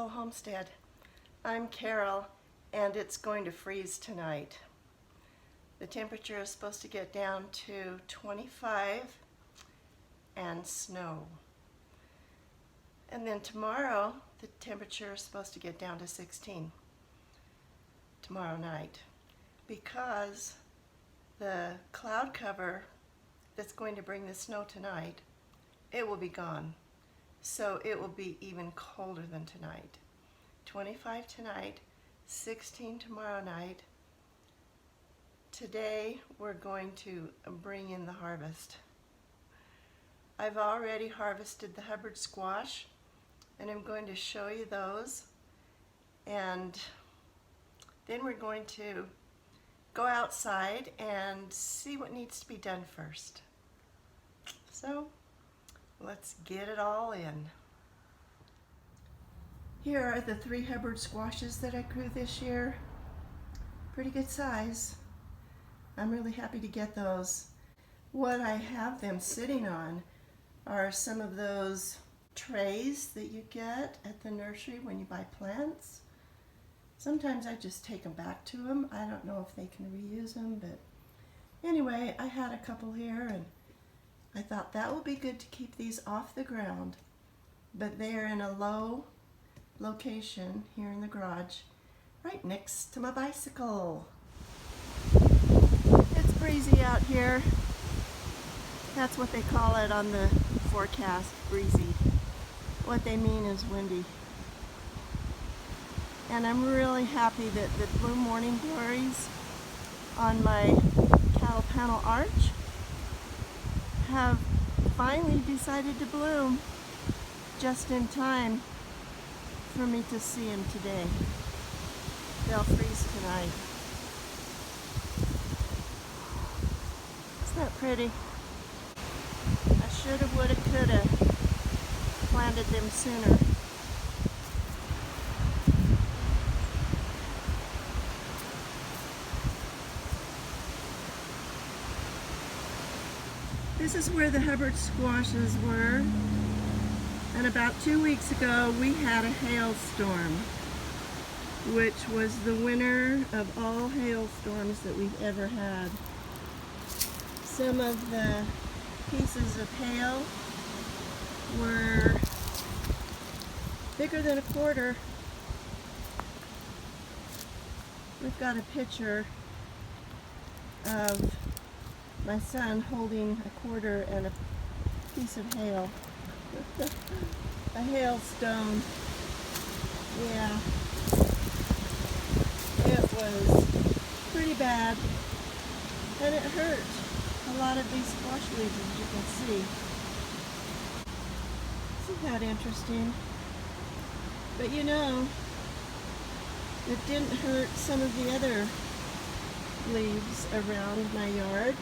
Slow Homestead. I'm Carol, and it's going to freeze tonight. The temperature is supposed to get down to 25 and snow. And then tomorrow, the temperature is supposed to get down to 16 tomorrow night, because the cloud cover that's going to bring the snow tonight, it will be gone. So it will be even colder than tonight. 25 tonight, 16 tomorrow night. Today we're going to bring in the harvest. I've already harvested the Hubbard squash, and I'm going to show you those. And then we're going to go outside and see what needs to be done first. So let's get it all in. Here are the 3 Hubbard squashes that I grew this year. Pretty good size. I'm really happy to get those. What I have them sitting on are some of those trays that you get at the nursery when you buy plants. Sometimes I just take them back to them. I don't know if they can reuse them, but anyway, I had a couple here, and I thought that would be good to keep these off the ground, but they are in a low location here in the garage, right next to my bicycle. It's breezy out here. That's what they call it on the forecast, breezy. What they mean is windy. And I'm really happy that the blue morning glories on my cattle panel arch have finally decided to bloom just in time for me to see them today. They'll freeze tonight. Isn't that pretty? I shoulda, woulda, coulda planted them sooner. This is where the Hubbard squashes were, and about 2 weeks ago we had a hailstorm, which was the winner of all hailstorms that we've ever had. Some of the pieces of hail were bigger than a quarter. We've got a picture of my son holding a quarter and a piece of hail. A hailstone. Yeah. It was pretty bad. And it hurt a lot of these squash leaves, as you can see. Isn't that interesting? But you know, it didn't hurt some of the other leaves around my yard.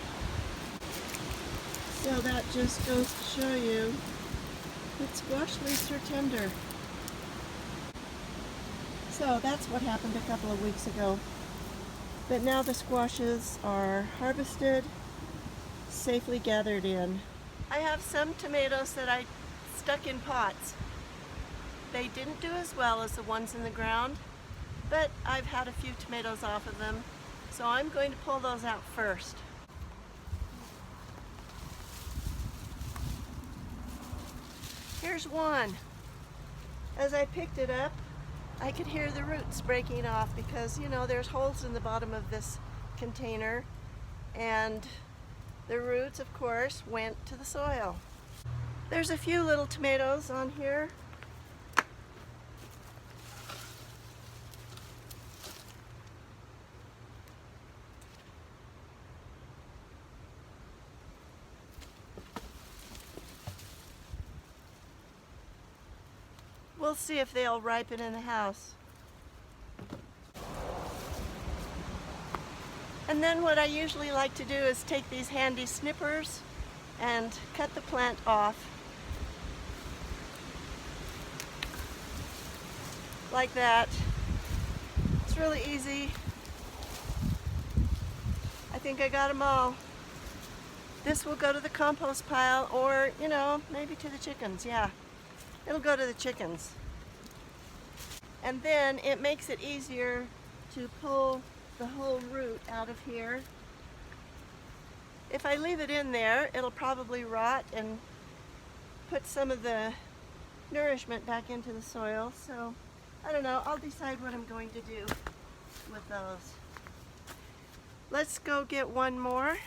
So that just goes to show you that squash leaves are tender. So that's what happened a couple of weeks ago. But now the squashes are harvested, safely gathered in. I have some tomatoes that I stuck in pots. They didn't do as well as the ones in the ground, but I've had a few tomatoes off of them, so I'm going to pull those out first. Here's one. As I picked it up, I could hear the roots breaking off because, you know, there's holes in the bottom of this container, and the roots, of course, went to the soil. There's a few little tomatoes on here. We'll see if they'll ripen in the house. And then what I usually like to do is take these handy snippers and cut the plant off. Like that. It's really easy. I think I got them all. This will go to the compost pile, or, you know, maybe to the chickens, yeah. It'll go to the chickens. And then it makes it easier to pull the whole root out of here. If I leave it in there, it'll probably rot and put some of the nourishment back into the soil. So I don't know, I'll decide what I'm going to do with those. Let's go get one more.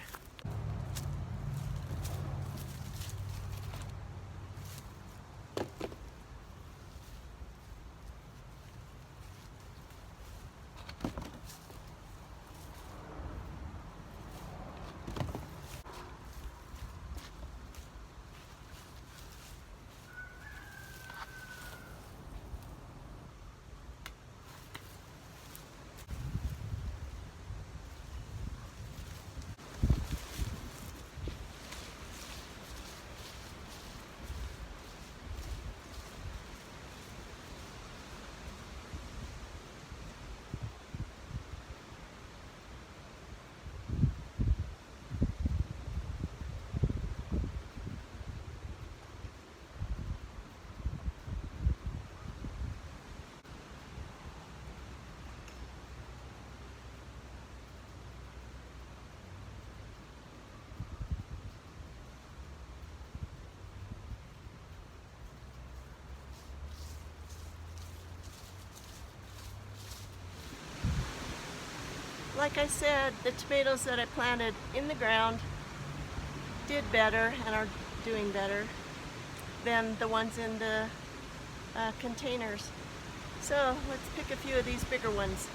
Like I said, the tomatoes that I planted in the ground did better and are doing better than the ones in the containers. So let's pick a few of these bigger ones.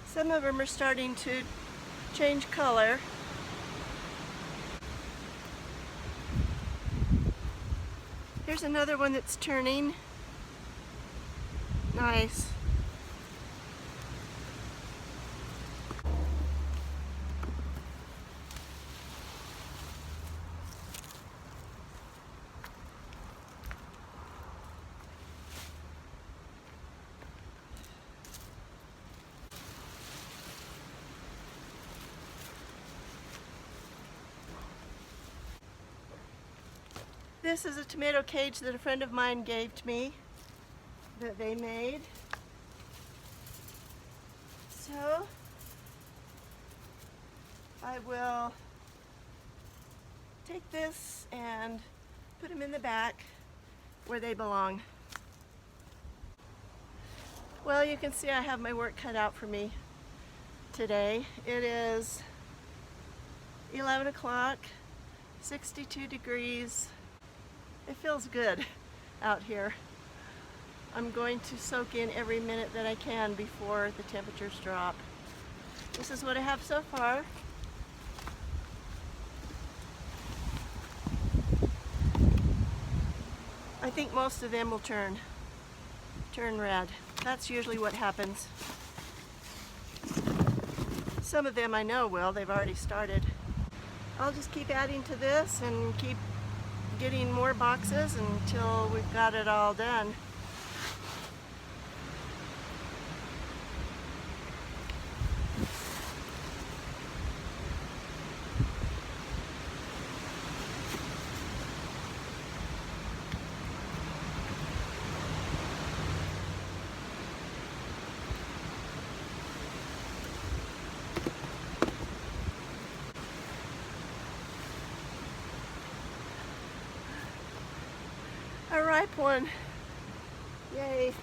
Some of them are starting to change color. Here's another one that's turning. Nice. This is a tomato cage that a friend of mine gave to me, that they made. So I will take this and put them in the back where they belong. Well, you can see I have my work cut out for me today. It is 11 o'clock, 62 degrees. It feels good out here. I'm going to soak in every minute that I can before the temperatures drop. This is what I have so far. I think most of them will turn red. That's usually what happens. Some of them I know will, they've already started. I'll just keep adding to this and keep getting more boxes until we've got it all done. A ripe one. Yay.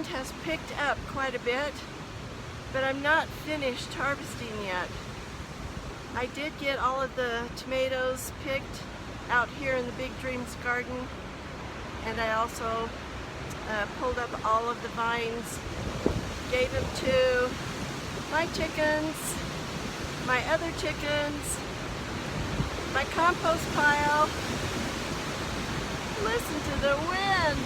wind has picked up quite a bit, but I'm not finished harvesting yet. I did get all of the tomatoes picked out here in the Big Dreams garden, and I also pulled up all of the vines, gave them to my chickens, my other chickens, my compost pile. Listen to the wind.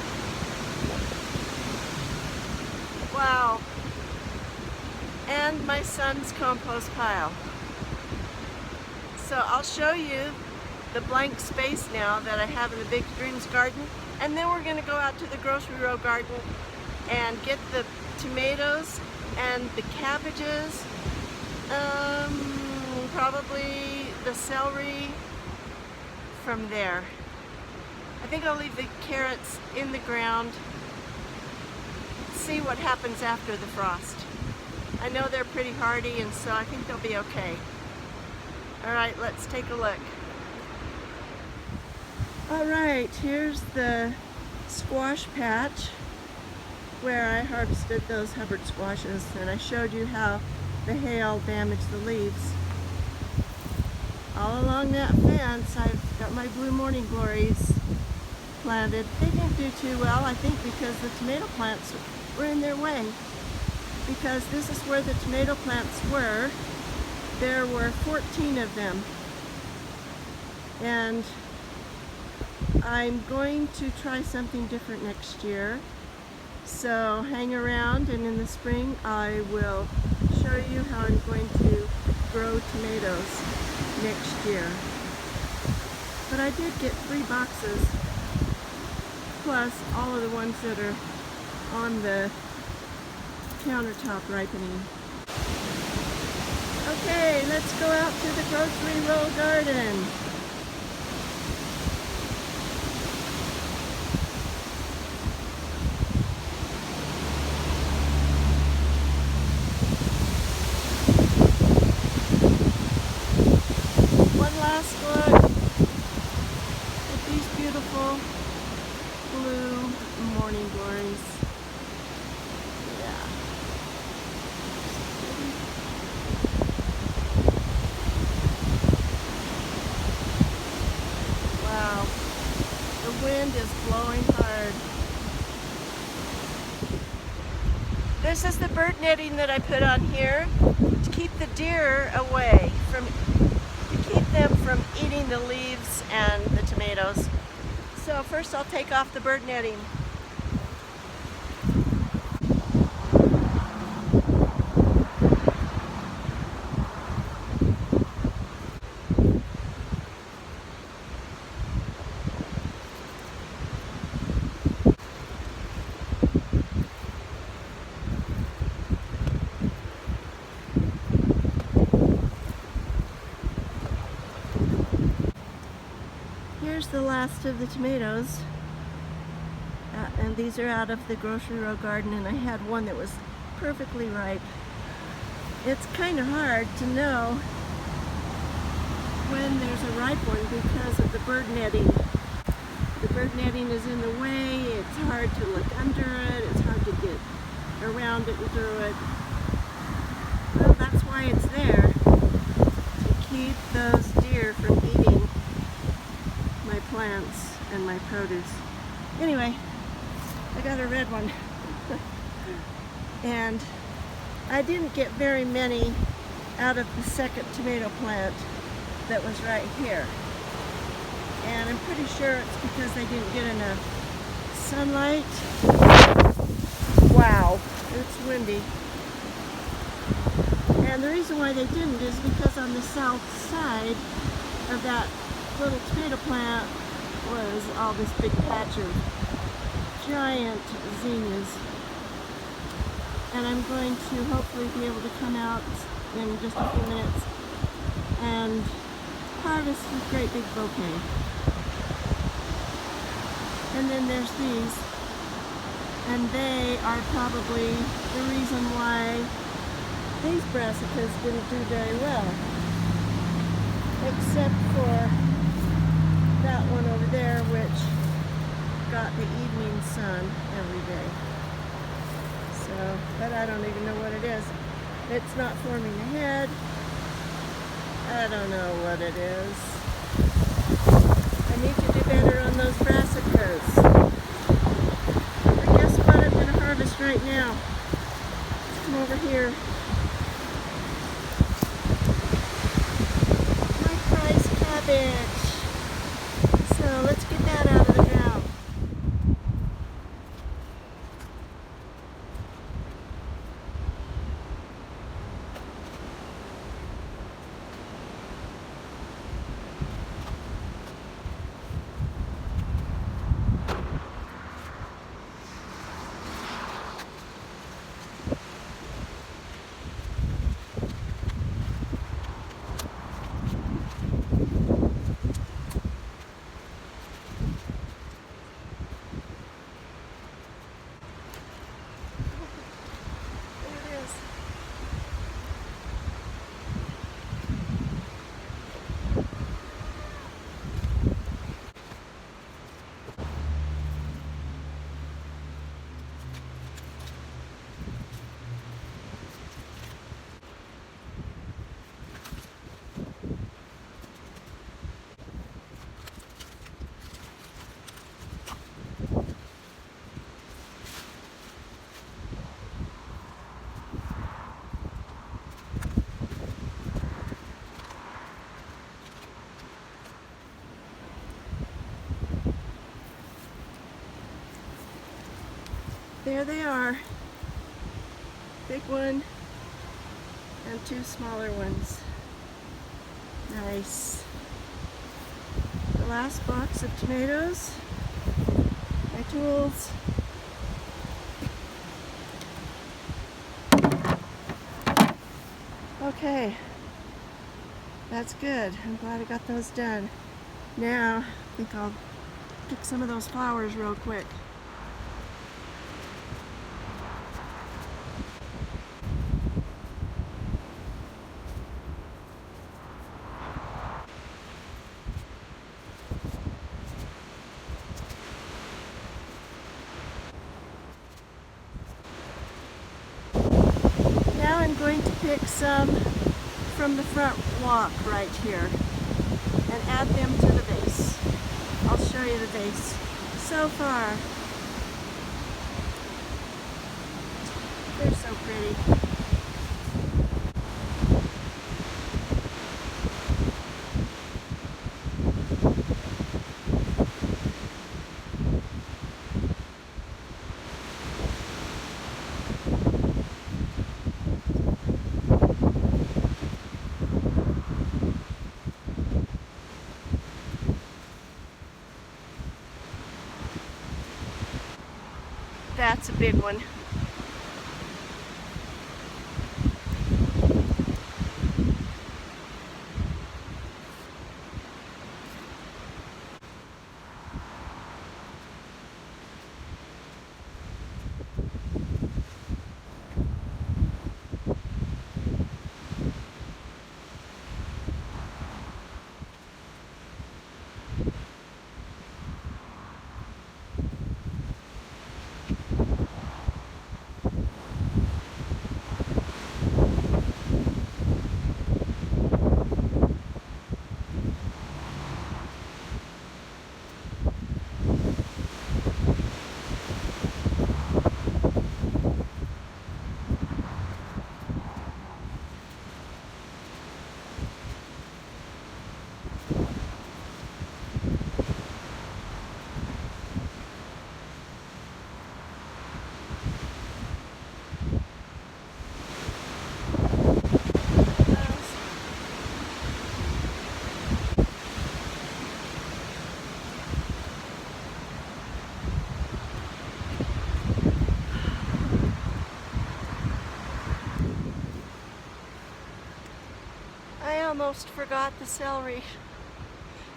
Wow. And my son's compost pile. So I'll show you the blank space now that I have in the Big Dreams garden, and then we're going to go out to the grocery row garden and get the tomatoes and the cabbages, probably the celery from there. I think I'll leave the carrots in the ground, see what happens after the frost. I know they're pretty hardy, and so I think they'll be okay. Alright, let's take a look. Alright, here's the squash patch where I harvested those Hubbard squashes, and I showed you how the hail damaged the leaves. All along that fence I've got my blue morning glories planted. They didn't do too well, I think because the tomato plants were in their way. Because this is where the tomato plants were. There were 14 of them. And I'm going to try something different next year. So hang around, and in the spring I will show you how I'm going to grow tomatoes next year. But I did get 3 boxes, plus all of the ones that are on the countertop ripening. Okay, let's go out to the grocery row garden. One last look at these beautiful blue morning glories. Yeah. Wow. The wind is blowing hard. This is the bird netting that I put on here to keep the deer away, to keep them from eating the leaves and the tomatoes. So first I'll take off the bird netting. Here's the last of the tomatoes, and these are out of the grocery row garden, and I had one that was perfectly ripe. It's kind of hard to know when there's a ripe one because of the bird netting. The bird netting is in the way, it's hard to look under it, it's hard to get around it and through it. Well, that's why it's there, to keep those deer from eating my plants and my produce. Anyway, I got a red one. And I didn't get very many out of the second tomato plant that was right here. And I'm pretty sure it's because they didn't get enough sunlight. Wow, it's windy. And the reason why they didn't is because on the south side of that little tomato plant was all this big patch of giant zinnias, and I'm going to hopefully be able to come out in just a few minutes and harvest a great big bouquet. And then there's these, and they are probably the reason why these brassicas didn't do very well, except for that one over there, which got the evening sun every day. So, but I don't even know what it is. It's not forming a head. I don't know what it is. I need to do better on those brassicas. But guess what I'm going to harvest right now? Come over here. My prize cabbage. So let's get that out of the ground. There they are. Big one and two smaller ones. Nice. The last box of tomatoes. My tools. Okay. That's good. I'm glad I got those done. Now, I think I'll pick some of those flowers real quick. Now I'm going to pick some from the front walk right here and add them to the vase. I'll show you the vase. So far, they're so pretty. That's a big one. I almost forgot the celery,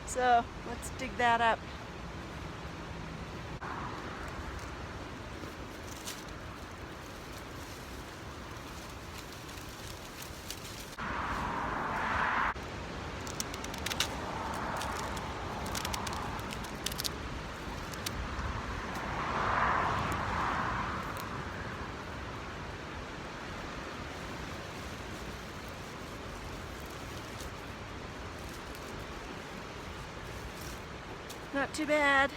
so let's dig that up. Not too bad.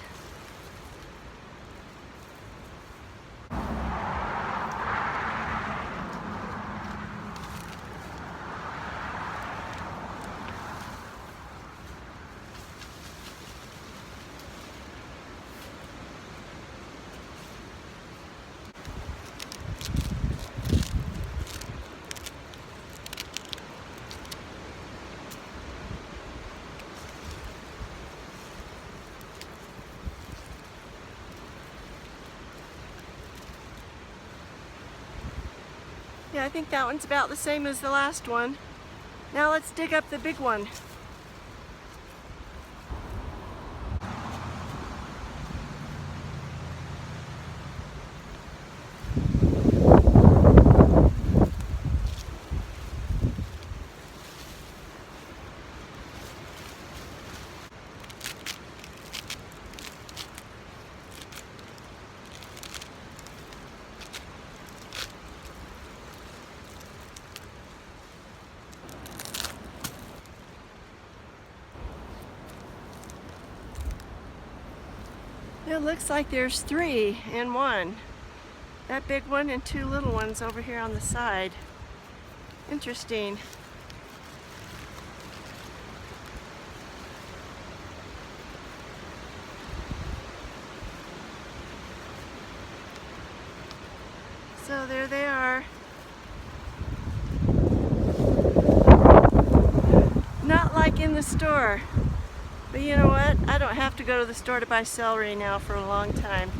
Yeah, I think that one's about the same as the last one. Now let's dig up the big one. It looks like there's 3 in one. That big one and 2 little ones over here on the side. Interesting. So there they are. Not like in the store. But you know what? I don't have to go to the store to buy celery now for a long time.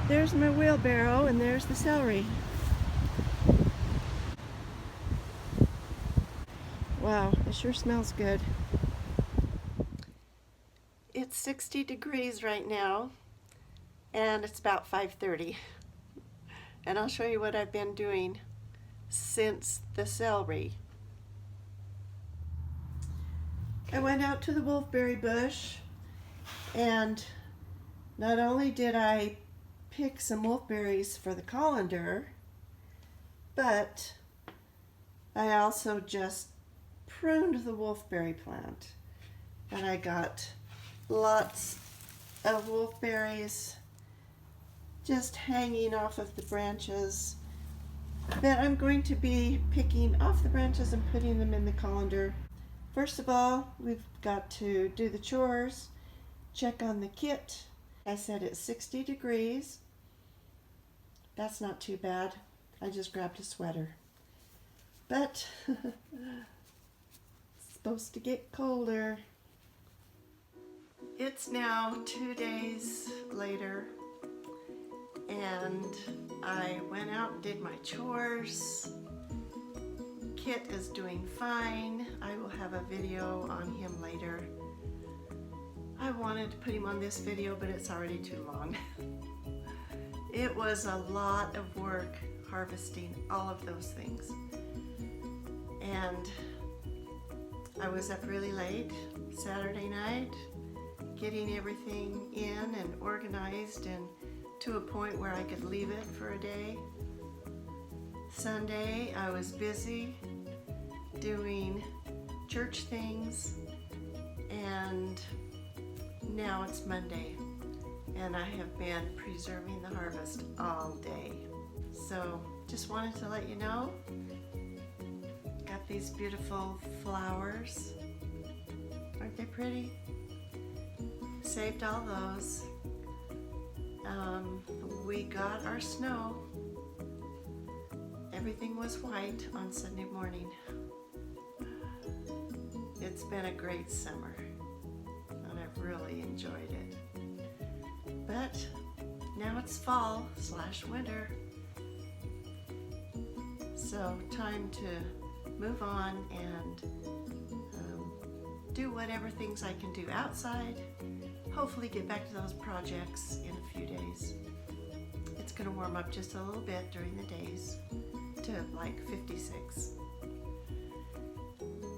There's my wheelbarrow and there's the celery. Wow, it sure smells good. It's 60 degrees right now and it's about 5:30. And I'll show you what I've been doing since the celery. I went out to the wolfberry bush and not only did I pick some wolfberries for the colander, but I also just pruned the wolfberry plant. And I got lots of wolfberries just hanging off of the branches that I'm going to be picking off the branches and putting them in the colander. First of all, we've got to do the chores, check on the kit. I said it's 60 degrees. That's not too bad. I just grabbed a sweater. But it's supposed to get colder. It's now 2 days later and I went out and did my chores. Kit is doing fine. I will have a video on him later. I wanted to put him on this video, but it's already too long. It was a lot of work harvesting all of those things. And I was up really late Saturday night, getting everything in and organized and to a point where I could leave it for a day. Sunday, I was busy doing church things, and now it's Monday, and I have been preserving the harvest all day. So, just wanted to let you know, got these beautiful flowers. Aren't they pretty? Saved all those. We got our snow. Everything was white on Sunday morning. It's been a great summer and I've really enjoyed it. But now it's fall/winter. So time to move on and do whatever things I can do outside. Hopefully get back to those projects in a few days. It's going to warm up just a little bit during the days to like 56.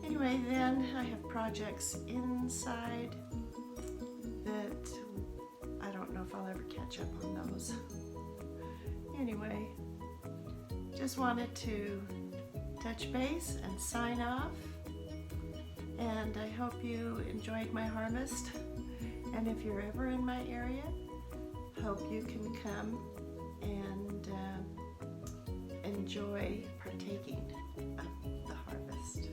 Anyway, then I have projects inside that I don't know if I'll ever catch up on those. Anyway, just wanted to touch base and sign off and I hope you enjoyed my harvest. And if you're ever in my area, hope you can come and enjoy partaking of the harvest.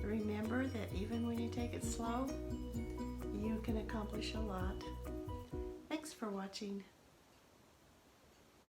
Remember that even when you take it slow, you can accomplish a lot. Thanks for watching.